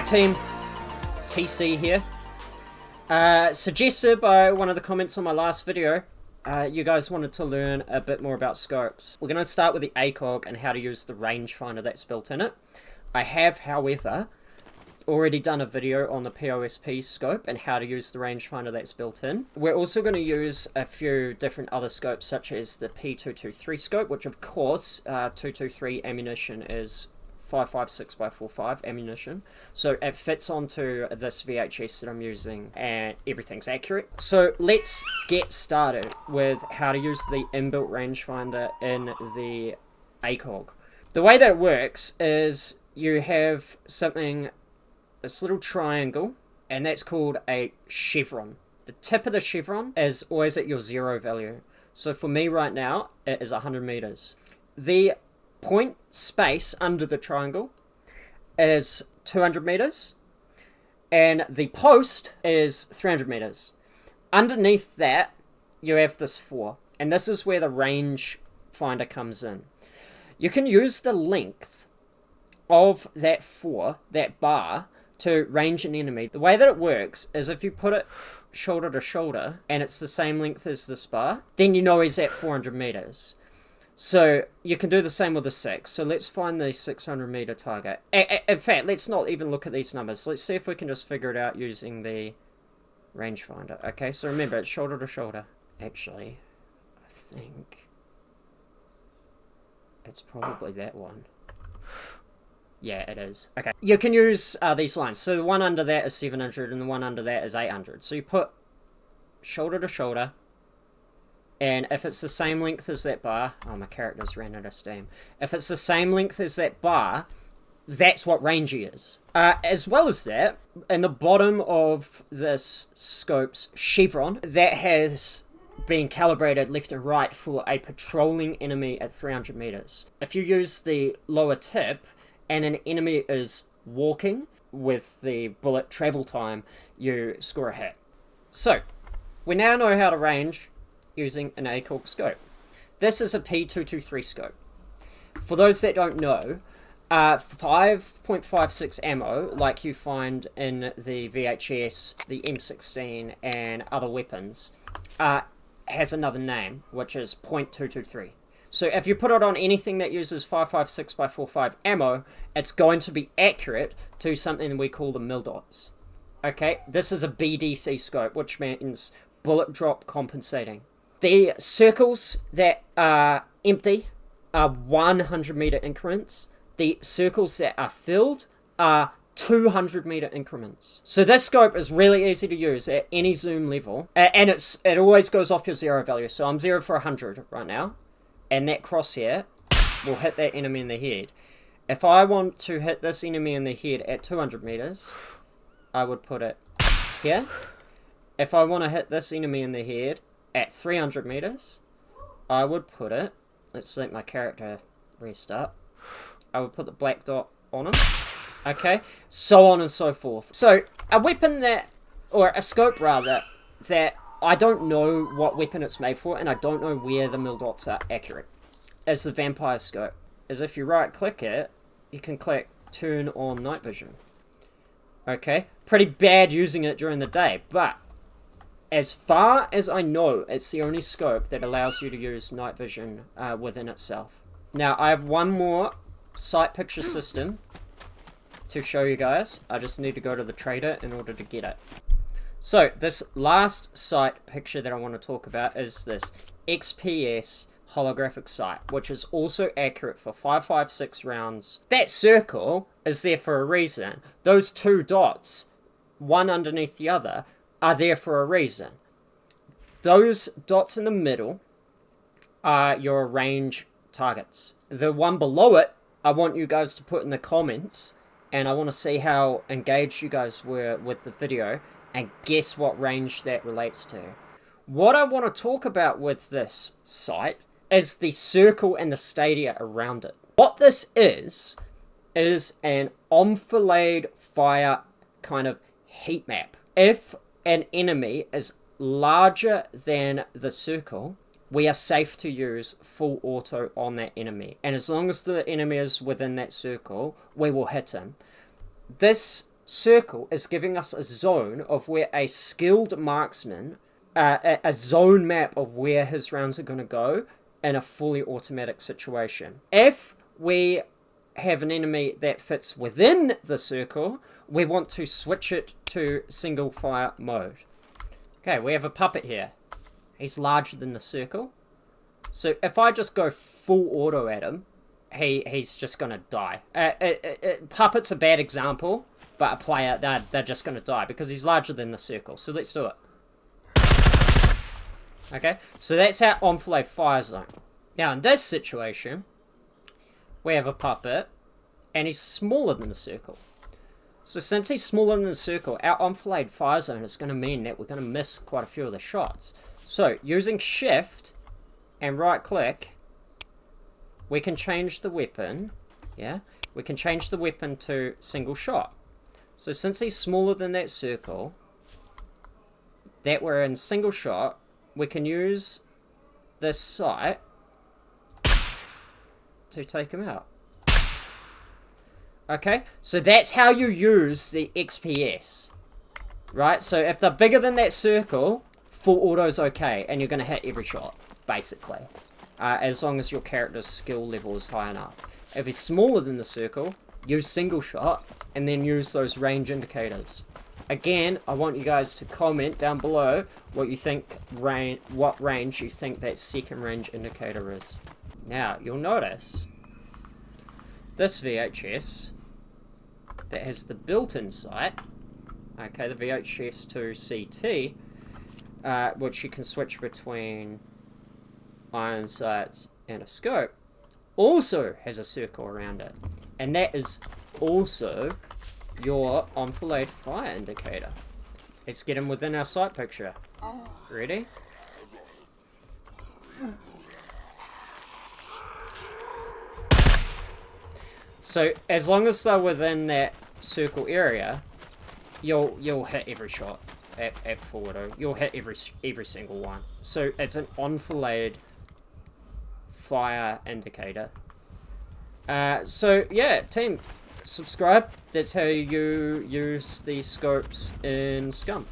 Team TC here. Suggested by one of the comments on my last video, you guys wanted to learn a bit more about scopes. We're going to start with the ACOG and how to use the rangefinder that's built in it. I have, however, already done a video on the POSP scope and how to use the rangefinder that's built in. We're also going to use a few different other scopes, such as the P223 scope, which of course 223 ammunition is 5.56x45 ammunition, so it fits onto this VHS that I'm using and everything's accurate. So let's get started with how to use the inbuilt rangefinder in the ACOG. The way that it works is you have something, this little triangle, and that's called a chevron. The tip of the chevron is always at your 0 value. So for me right now, it is 100 meters. The point space under the triangle is 200 meters, and the post is 300 meters. Underneath that, you have this 4, and this is where the range finder comes in. You can use the length of that 4, that bar, to range an enemy. The way that it works is if you put it shoulder to shoulder and it's the same length as this bar, then you know he's at 400 meters. So you can do the same with the 6. So let's find the 600 meter target. In fact, let's not even look at these numbers. Let's see if we can just figure it out using the rangefinder. Okay, so remember, it's shoulder to shoulder. Actually, I think it's probably that one. Yeah, it is. Okay. You can use these lines. So the one under that is 700 and the one under that is 800. So you put shoulder to shoulder. And if it's the same length as that bar... Oh, my character's ran out of steam. If it's the same length as that bar, that's what range he is. As well as that, in the bottom of this scope's chevron, that has been calibrated left and right for a patrolling enemy at 300 meters. If you use the lower tip and an enemy is walking with the bullet travel time, you score a hit. So, we now know how to range using an ACOG scope. This is a P223 scope. For those that don't know, 5.56 ammo, like you find in the VHS, the M16, and other weapons, has another name, which is .223. So if you put it on anything that uses 5.56x45 ammo, it's going to be accurate to something we call the mil dots. Okay, this is a BDC scope, which means bullet drop compensating. The circles that are empty are 100 meter increments. The circles that are filled are 200 meter increments. So this scope is really easy to use at any zoom level, and it always goes off your 0 value. So I'm 0 for 100 right now, and that crosshair will hit that enemy in the head. If I want to hit this enemy in the head at 200 meters, I would put it here. If I want to hit this enemy in the head at 300 meters, I would put it, let's let my character restart, I would put the black dot on him, okay, so on and so forth. So, a weapon that, or a scope rather, that I don't know what weapon it's made for, and I don't know where the mil dots are accurate, is the vampire scope. Is if you right click it, you can click turn on night vision. Okay, pretty bad using it during the day, but as far as I know, it's the only scope that allows you to use night vision within itself. Now, I have one more sight picture system to show you guys. I just need to go to the trader in order to get it. So, this last sight picture that I want to talk about is this XPS holographic sight, which is also accurate for 5.56 rounds. That circle is there for a reason. Those two dots, one underneath the other, are there for a reason. Those dots in the middle are your range targets. The one below it, I want you guys to put in the comments, and I want to see how engaged you guys were with the video, and guess what range that relates to. What I want to talk about with this sight is the circle and the stadia around it. What this is an enfilade fire kind of heat map. If an enemy is larger than the circle, we are safe to use full auto on that enemy. And as long as the enemy is within that circle, we will hit him. This circle is giving us a zone of where a skilled marksman, a zone map of where his rounds are going to go in a fully automatic situation. If we have an enemy that fits within the circle, we want to switch it to single fire mode. Okay, we have a puppet here. He's larger than the circle. So if I just go full auto at him, he's just going to die. Puppet's a bad example, but a player, they're just going to die because he's larger than the circle. So let's do it. Okay, so that's our enfilade fire zone. Now in this situation, we have a puppet, and he's smaller than the circle. So since he's smaller than the circle, our enfilade fire zone is going to mean that we're going to miss quite a few of the shots. So using shift and right click, we can change the weapon. Yeah, we can change the weapon to single shot. So since he's smaller than that circle, that we're in single shot, we can use this sight to take him out. Okay, so that's how you use the XPS, right? So if they're bigger than that circle, full auto's okay, and you're going to hit every shot, basically, as long as your character's skill level is high enough. If he's smaller than the circle, use single shot, and then use those range indicators. Again, I want you guys to comment down below what you think, what range you think that second range indicator is. Now, you'll notice this VHS that has the built-in sight, okay, the VHS to CT, which you can switch between iron sights and a scope, also has a circle around it. And that is also your enfilade fire indicator. Let's get him within our sight picture. Ready? So as long as they're within that circle area, you'll hit every shot at full auto. You'll hit every single one. So it's an enfilade fire indicator. So yeah, team, subscribe. That's how you use the scopes in SCUMS.